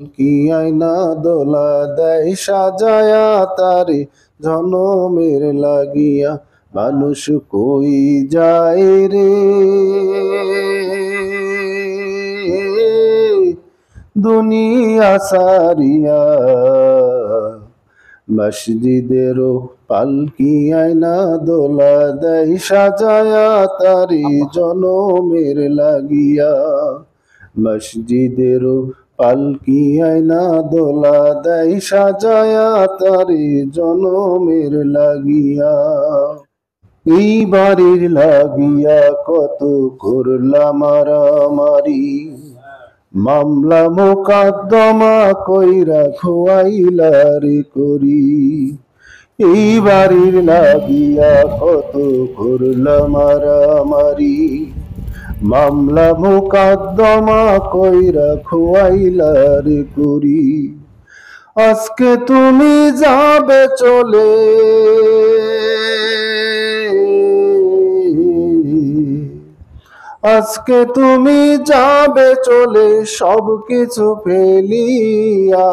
কি আয়না দোলা দেয় সাজায়া তারে জনমের লাগিয়া মানুষ কই যায় রে দুনিয়া সারিয়া মসজিদেরও পালকি আয়না দোলা দেয় সাজায়া তারি জনমের লাগিয়া মসজিদেরও পালকি আয়না দোলা দেয় সাজায়া তারি জনমের লাগিয়া এই বাড়ির লাগিয়া কত করলাম মারামারি মামলা মোকদ্দমা কইরা খোয়াইলারি করি এই বাড়ির লাগিয়া কত করলাম মারামারি মামলা মোকদ্দমা কইরা খোয়াইলারি করি আজকে তুমি যাবে চলে আজকে তুমি যাবে চলে সব কিছু ফেলিয়া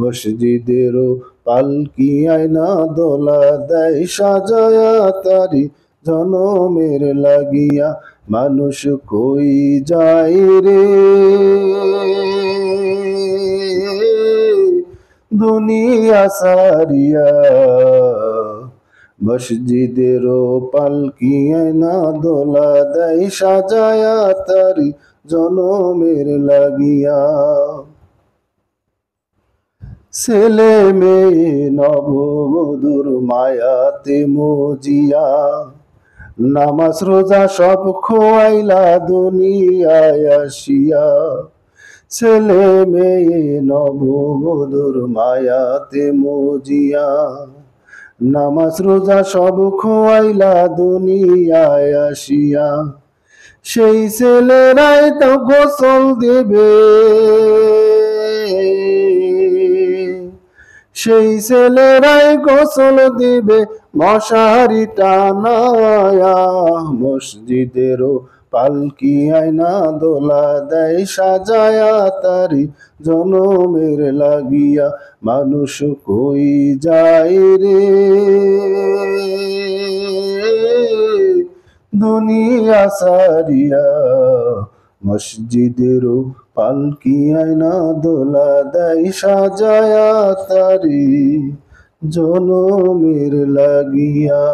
মসজিদেরও পালকি আয়না দোলা দেয় সাজায়া তারি জনমের লাগিয়া মানুষ কই যায় রে দুনিয়া সারিয়া মসজিদেরও পালকি আয়না দোলা দেয় সাজায়া তারি জনমের লাগিয়া ছেলে মেয়ে নববধূর মায়াতে মজিয়া নামাজ রোজা সব খোয়াইলা দুনিয়ায় আসিয়া ছেলে মেয়ে নববধূর মায়াতে মজিয়া নামাজ রোজা সব খোয়াইলা দুনিয়ায় আসিয়া সেই ছেলেরাই তো গোসল দেবে সেই ছেলেরাই গোসল দিবে মশারি টানায়া মসজিদেরও পালকি আয়না দোলা দেয় সাজায়া তারি জনমের লাগিয়া মানুষ কই যায় রে দুনিয়া সারিয়া মসজিদেরও পালকি আয়না দোলা দেয় সাজায়া তারি জনমের লাগিয়া।